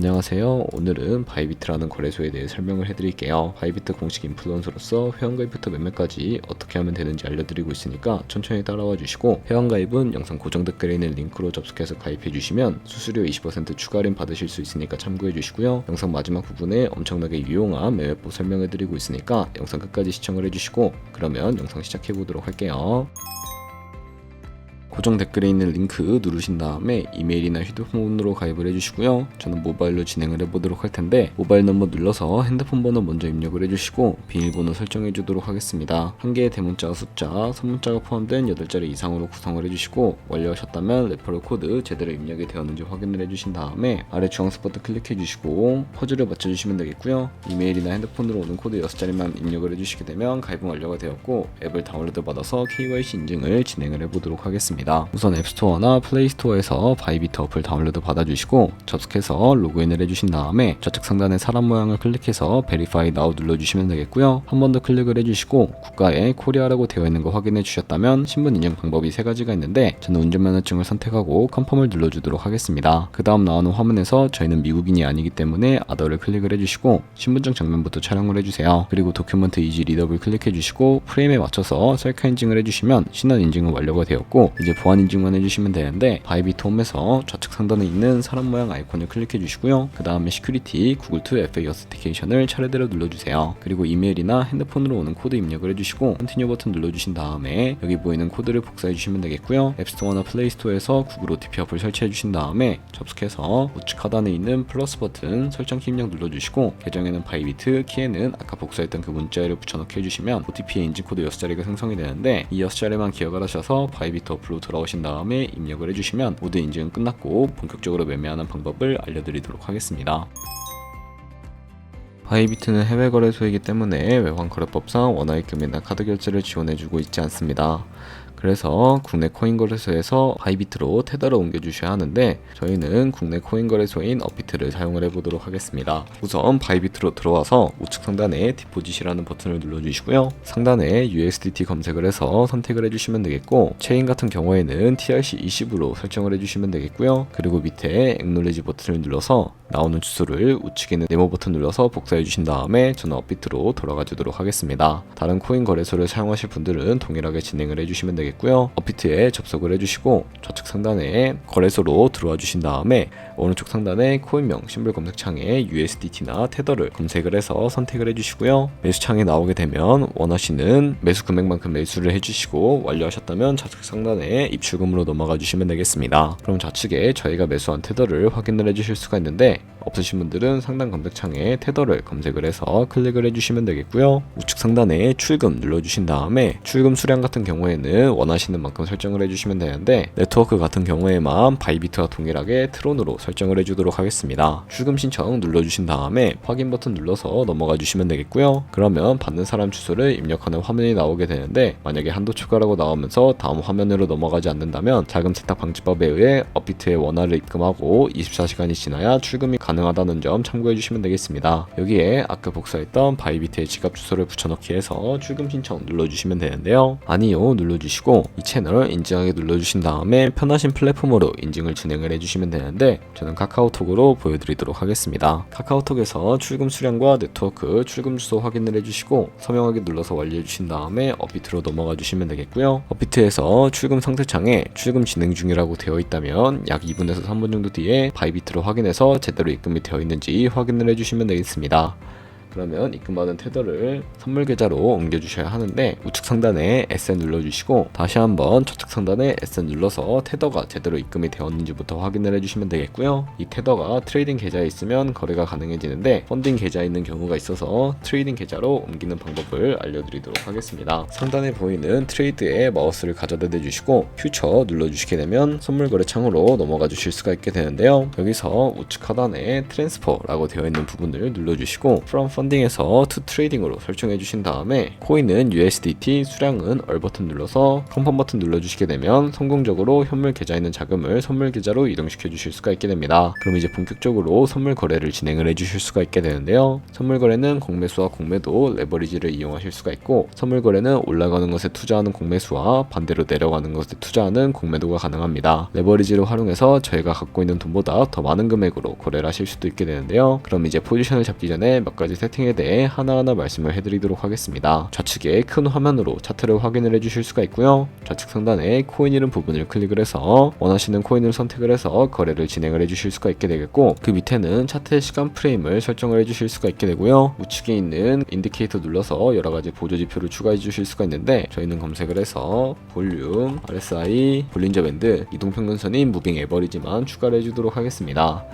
안녕하세요. 오늘은 바이비트라는 거래소에 대해 설명을 해드릴게요. 바이비트 공식 인플루언서로서 회원가입부터 매매까지 어떻게 하면 되는지 알려드리고 있으니까 천천히 따라와 주시고, 회원가입은 영상 고정 댓글에 있는 링크로 접속해서 가입해 주시면 수수료 20% 추가 할인 받으실 수 있으니까 참고해 주시고요. 영상 마지막 부분에 엄청나게 유용한 매매법 설명해 드리고 있으니까 영상 끝까지 시청을 해주시고, 그러면 영상 시작해 보도록 할게요. 고정 댓글에 있는 링크 누르신 다음에 이메일이나 휴대폰으로 가입을 해주시고요. 저는 모바일로 진행을 해보도록 할 텐데, 모바일 넘버 눌러서 핸드폰 번호 먼저 입력을 해주시고 비밀번호 설정해 주도록 하겠습니다. 한 개의 대문자와 숫자, 선문자가 포함된 8자리 이상으로 구성을 해주시고, 완료하셨다면 레퍼럴 코드 제대로 입력이 되었는지 확인을 해주신 다음에 아래 주황색 버튼 클릭해 주시고 퍼즐을 맞춰주시면 되겠고요. 이메일이나 핸드폰으로 오는 코드 6자리만 입력을 해주시게 되면 가입은 완료가 되었고, 앱을 다운로드 받아서 KYC 인증을 진행을 해보도록 하겠습니다. 우선 앱스토어나 플레이스토어에서 바이비트 어플 다운로드 받아주시고 접속해서 로그인을 해주신 다음에 좌측 상단의 사람 모양을 클릭해서 Verify Now 눌러주시면 되겠고요. 한 번 더 클릭을 해주시고 국가에 코리아라고 되어 있는 거 확인해 주셨다면 신분 인증 방법이 3가지가 있는데, 저는 운전면허증을 선택하고 컨펌을 눌러주도록 하겠습니다. 그 다음 나오는 화면에서 저희는 미국인이 아니기 때문에 아더를 클릭을 해주시고 신분증 장면부터 촬영을 해주세요. 그리고 도큐먼트 이지 리더블 클릭해 주시고 프레임에 맞춰서 셀카 인증을 해주시면 신원 인증은 완료가 되었고, 이제 보안 인증만 해주시면 되는데, 바이비트 홈에서 좌측 상단에 있는 사람 모양 아이콘을 클릭해 주시고요. 그 다음에 시큐리티 구글 투 FA 어스티케이션을 차례대로 눌러주세요. 그리고 이메일이나 핸드폰으로 오는 코드 입력을 해주시고 컨티뉴 버튼 눌러주신 다음에 여기 보이는 코드를 복사해 주시면 되겠고요. 앱스토어나 플레이스토어에서 구글 OTP 어플 설치해 주신 다음에 접속해서 우측 하단에 있는 플러스 버튼 설정키 입력 눌러주시고, 계정에는 바이비트, 키에는 아까 복사했던 그 문자를 붙여넣기 해주시면 OTP의 인증 코드 6자리가 생성이 되는데, 이 6자리만 기억을 하셔서 바이비트 어플로 돌아오신 다음에 입력을 해주시면 모두 인증은 끝났고 본격적으로 매매하는 방법을 알려드리도록 하겠습니다. 바이비트는 해외 거래소이기 때문에 외환거래법상 원화입금이나 카드 결제를 지원해주고 있지 않습니다. 그래서 국내 코인 거래소에서 바이비트로 테더를 옮겨주셔야 하는데, 저희는 국내 코인 거래소인 업비트를 사용을 해보도록 하겠습니다. 우선 바이비트로 들어와서 우측 상단에 디포짓이라는 버튼을 눌러주시고요. 상단에 USDT 검색을 해서 선택을 해주시면 되겠고, 체인 같은 경우에는 TRC20으로 설정을 해주시면 되겠고요. 그리고 밑에 액놀리지 버튼을 눌러서 나오는 주소를 우측에 있는 네모 버튼 눌러서 복사해 주신 다음에 저는 업비트로 돌아가 주도록 하겠습니다. 다른 코인 거래소를 사용하실 분들은 동일하게 진행을 해주시면 되겠고요. 업비트에 접속을 해주시고 좌측 상단에 거래소로 들어와 주신 다음에 오른쪽 상단에 코인명 심볼 검색창에 USDT나 테더를 검색을 해서 선택을 해주시고요. 매수창에 나오게 되면 원하시는 매수 금액만큼 매수를 해주시고, 완료하셨다면 좌측 상단에 입출금으로 넘어가 주시면 되겠습니다. 그럼 좌측에 저희가 매수한 테더를 확인을 해주실 수가 있는데, 없으신 분들은 상단 검색창에 테더를 검색을 해서 클릭을 해주시면 되겠고요. 우측 상단에 출금 눌러주신 다음에 출금 수량 같은 경우에는 원하시는 만큼 설정을 해주시면 되는데, 네트워크 같은 경우에만 바이비트와 동일하게 트론으로 설정을 해주도록 하겠습니다. 출금 신청 눌러주신 다음에 확인 버튼 눌러서 넘어가 주시면 되겠고요. 그러면 받는 사람 주소를 입력하는 화면이 나오게 되는데, 만약에 한도 추가라고 나오면서 다음 화면으로 넘어가지 않는다면 자금 세탁 방지법에 의해 업비트에 원화를 입금하고 24시간이 지나야 출금이 가능하다는 점 참고해 주시면 되겠습니다. 여기에 아까 복사했던 바이비트의 지갑 주소를 붙여넣기 해서 출금 신청 눌러주시면 되는데요. 아니요 눌러주시고 이 채널 인증하기 눌러주신 다음에 편하신 플랫폼으로 인증을 진행을 해주시면 되는데, 저는 카카오톡으로 보여드리도록 하겠습니다. 카카오톡에서 출금 수량과 네트워크 출금 주소 확인을 해주시고 서명하기 눌러서 완료해주신 다음에 업비트로 넘어가 주시면 되겠고요. 업비트에서 출금 상태창에 출금 진행 중이라고 되어 있다면 약 2분에서 3분 정도 뒤에 바이비트로 확인해서 제대로 입금이 되어 있는지 확인을 해주시면 되겠습니다. 그러면 입금받은 테더를 선물 계좌로 옮겨주셔야 하는데, 우측 상단에 SN 눌러주시고 다시 한번 좌측 상단에 SN 눌러서 테더가 제대로 입금이 되었는지부터 확인을 해주시면 되겠고요. 이 테더가 트레이딩 계좌에 있으면 거래가 가능해지는데, 펀딩 계좌에 있는 경우가 있어서 트레이딩 계좌로 옮기는 방법을 알려드리도록 하겠습니다. 상단에 보이는 트레이드에 마우스를 가져다 대주시고 퓨처 눌러주시게 되면 선물 거래 창으로 넘어가 주실 수가 있게 되는데요. 여기서 우측 하단에 트랜스퍼라고 되어 있는 부분을 눌러주시고 From 펀딩에서 투 트레이딩으로 설정해 주신 다음에 코인은 USDT, 수량은 얼 버튼 눌러서 컨펌 버튼 눌러주시게 되면 성공적으로 현물 계좌에 있는 자금을 선물 계좌로 이동시켜 주실 수가 있게 됩니다. 그럼 이제 본격적으로 선물 거래를 진행을 해 주실 수가 있게 되는데요. 선물 거래는 공매수와 공매도 레버리지를 이용하실 수가 있고, 선물 거래는 올라가는 것에 투자하는 공매수와 반대로 내려가는 것에 투자하는 공매도가 가능합니다. 레버리지를 활용해서 저희가 갖고 있는 돈보다 더 많은 금액으로 거래를 하실 수도 있게 되는데요. 그럼 이제 포지션을 잡기 전에 몇 가지 세팅에 대해 하나하나 말씀을 해드리도록 하겠습니다. 좌측에 큰 화면으로 차트를 확인을 해주실 수가 있고요. 좌측 상단에 코인 이름 부분을 클릭을 해서 원하시는 코인을 선택을 해서 거래를 진행을 해주실 수가 있게 되겠고, 그 밑에는 차트의 시간 프레임을 설정을 해주실 수가 있게 되고요. 우측에 있는 인디케이터 눌러서 여러가지 보조 지표를 추가해 주실 수가 있는데, 저희는 검색을 해서 볼륨, RSI, 볼린저 밴드, 이동평균선인 무빙 에버리지만 추가를 해주도록 하겠습니다.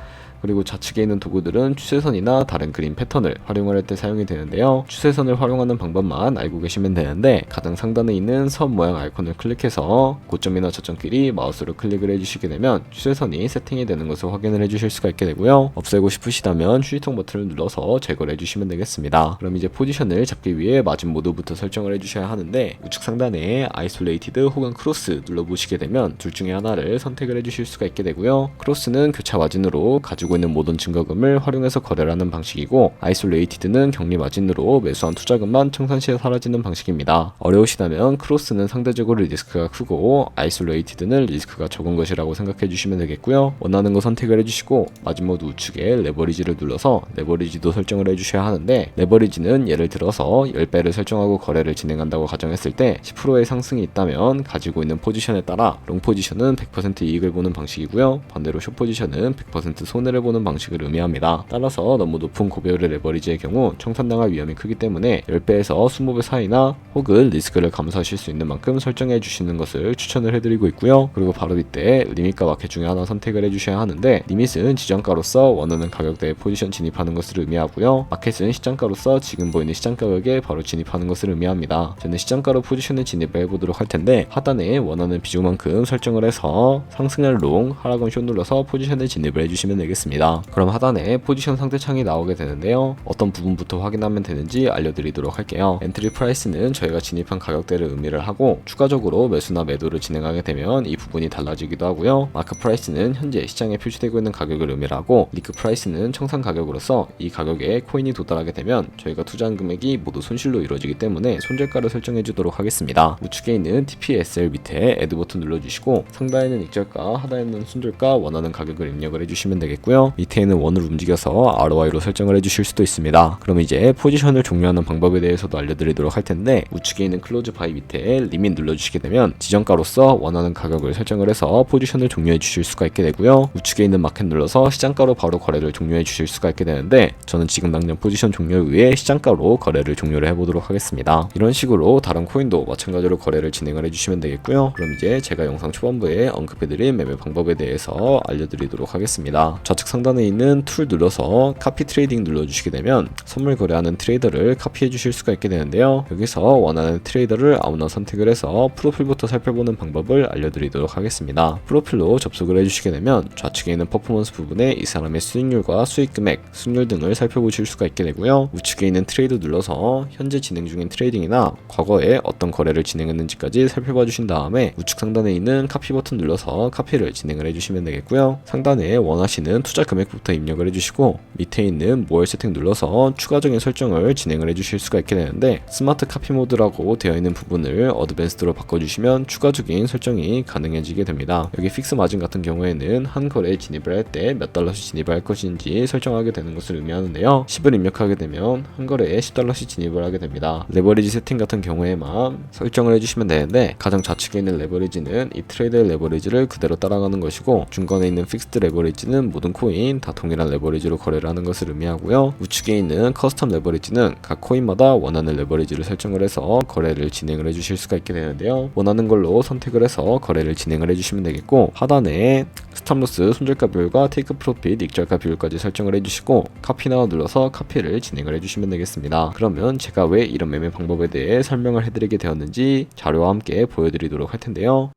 그리고 좌측에 있는 도구들은 추세선이나 다른 그림 패턴을 활용을 할 때 사용이 되는데요. 추세선을 활용하는 방법만 알고 계시면 되는데, 가장 상단에 있는 선 모양 아이콘을 클릭해서 고점이나 저점끼리 마우스로 클릭을 해주시게 되면 추세선이 세팅이 되는 것을 확인을 해주실 수가 있게 되고요. 없애고 싶으시다면 휴지통 버튼을 눌러서 제거를 해주시면 되겠습니다. 그럼 이제 포지션을 잡기 위해 마진 모드부터 설정을 해주셔야 하는데, 우측 상단에 아이솔레이티드 혹은 크로스 눌러보시게 되면 둘 중에 하나를 선택을 해주실 수가 있게 되고요. 크로스는 교차 마진으로 가지고 있는 모든 증거금을 활용해서 거래를 하는 방식이고, 아이솔레이티드는 격리 마진으로 매수한 투자금만 청산시에 사라지는 방식입니다. 어려우시다면 크로스는 상대적으로 리스크가 크고 아이솔레이티드는 리스크가 적은 것이라고 생각해 주시면 되겠고요. 원하는 거 선택을 해주시고 마진 모드 우측에 레버리지를 눌러서 레버리지도 설정을 해주셔야 하는데, 레버리지는 예를 들어서 10배를 설정하고 거래를 진행한다고 가정했을 때 10%의 상승이 있다면 가지고 있는 포지션에 따라 롱 포지션은 100% 이익을 보는 방식이고요. 반대로 숏 포지션은 100% 손해를 보는 방식을 의미합니다. 따라서 너무 높은 고배율의 레버리지의 경우 청산당할 위험이 크기 때문에 10배에서 20배 사이나 혹은 리스크를 감수하실 수 있는 만큼 설정해 주시는 것을 추천을 해드리고 있고요. 그리고 바로 이때 리밋과 마켓 중에 하나 선택을 해주셔야 하는데, 리밋은 지정가로서 원하는 가격대에 포지션 진입하는 것을 의미하고요. 마켓은 시장가로서 지금 보이는 시장 가격에 바로 진입하는 것을 의미합니다. 저는 시장가로 포지션을 진입을 해보도록 할 텐데, 하단에 원하는 비중만큼 설정을 해서 상승은 롱, 하락은 숏 눌러서 포지션을 진입을 해주시면 되겠습니다. 그럼 하단에 포지션 상대창이 나오게 되는데요. 어떤 부분부터 확인하면 되는지 알려드리도록 할게요. 엔트리 프라이스는 저희가 진입한 가격대를 의미를 하고, 추가적으로 매수나 매도를 진행하게 되면 이 부분이 달라지기도 하고요. 마크 프라이스는 현재 시장에 표시되고 있는 가격을 의미를 하고, 리크 프라이스는 청산 가격으로서 이 가격에 코인이 도달하게 되면 저희가 투자한 금액이 모두 손실로 이루어지기 때문에 손절가를 설정해 주도록 하겠습니다. 우측에 있는 TPSL 밑에 애드 버튼 눌러주시고, 상단에는 익절가, 하단에는 손절가 원하는 가격을 입력을 해주시면 되겠고요. 밑에 있는 원을 움직여서 ROI로 설정을 해주실 수도 있습니다. 그럼 이제 포지션을 종료하는 방법에 대해서도 알려드리도록 할 텐데, 우측에 있는 클로즈 바이 밑에 리밋 눌러주시게 되면 지정가로서 원하는 가격을 설정을 해서 포지션을 종료해 주실 수가 있게 되고요. 우측에 있는 마켓 눌러서 시장가로 바로 거래를 종료해 주실 수가 있게 되는데, 저는 지금 당장 포지션 종료 후에 시장가로 거래를 종료를 해보도록 하겠습니다. 이런 식으로 다른 코인도 마찬가지로 거래를 진행을 해주시면 되겠고요. 그럼 이제 제가 영상 초반부에 언급해드린 매매 방법에 대해서 알려드리도록 하겠습니다. 좌측 상단에 있는 툴 눌러서 카피 트레이딩 눌러주시게 되면 선물 거래하는 트레이더를 카피해 주실 수가 있게 되는데요. 여기서 원하는 트레이더를 아무나 선택을 해서 프로필부터 살펴보는 방법을 알려드리도록 하겠습니다. 프로필로 접속을 해주시게 되면 좌측에 있는 퍼포먼스 부분에 이 사람의 수익률과 수익 금액, 수익률 등을 살펴보실 수가 있게 되고요. 우측에 있는 트레이드 눌러서 현재 진행 중인 트레이딩이나 과거에 어떤 거래를 진행했는지까지 살펴봐 주신 다음에 우측 상단에 있는 카피 버튼 눌러서 카피를 진행을 해주시면 되겠고요. 상단에 원하시는 투자 금액부터 입력을 해주시고, 밑에 있는 모어 세팅 눌러서 추가적인 설정을 진행을 해주실 수가 있게 되는데, 스마트 카피 모드라고 되어 있는 부분을 어드밴스드로 바꿔주시면 추가적인 설정이 가능해지게 됩니다. 여기 픽스 마진 같은 경우에는 한 거래에 진입을 할 때 몇 달러씩 진입을 할 것인지 설정하게 되는 것을 의미하는데요. 10을 입력하게 되면 한 거래에 10달러씩 진입을 하게 됩니다. 레버리지 세팅 같은 경우에만 설정을 해주시면 되는데, 가장 좌측에 있는 레버리지는 이 트레이드의 레버리지를 그대로 따라가는 것이고, 중간에 있는 픽스드 레버리지는 모든 코인 다 동일한 레버리지로 거래를 하는 것을 의미하고요. 우측에 있는 커스텀 레버리지는 각 코인마다 원하는 레버리지를 설정을 해서 거래를 진행을 해주실 수가 있게 되는데요. 원하는 걸로 선택을 해서 거래를 진행을 해주시면 되겠고, 하단에 스탑로스, 손절가 비율과 테이크 프로핏, 익절가 비율까지 설정을 해주시고 카피나 눌러서 카피를 진행을 해주시면 되겠습니다. 그러면 제가 왜 이런 매매 방법에 대해 설명을 해드리게 되었는지 자료와 함께 보여드리도록 할 텐데요.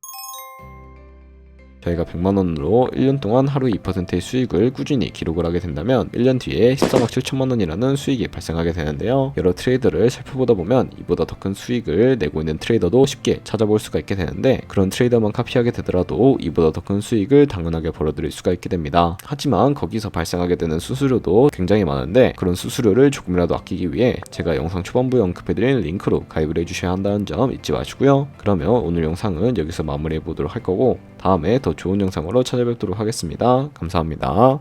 저희가 100만원으로 1년 동안 하루 2%의 수익을 꾸준히 기록을 하게 된다면 1년 뒤에 14억 7천만원이라는 수익이 발생하게 되는데요. 여러 트레이더를 살펴보다 보면 이보다 더 큰 수익을 내고 있는 트레이더도 쉽게 찾아볼 수가 있게 되는데, 그런 트레이더만 카피하게 되더라도 이보다 더 큰 수익을 당연하게 벌어들일 수가 있게 됩니다. 하지만 거기서 발생하게 되는 수수료도 굉장히 많은데, 그런 수수료를 조금이라도 아끼기 위해 제가 영상 초반부에 언급해드린 링크로 가입을 해주셔야 한다는 점 잊지 마시고요. 그러면 오늘 영상은 여기서 마무리해 보도록 할 거고, 다음에 더 좋은 영상으로 찾아뵙도록 하겠습니다. 감사합니다.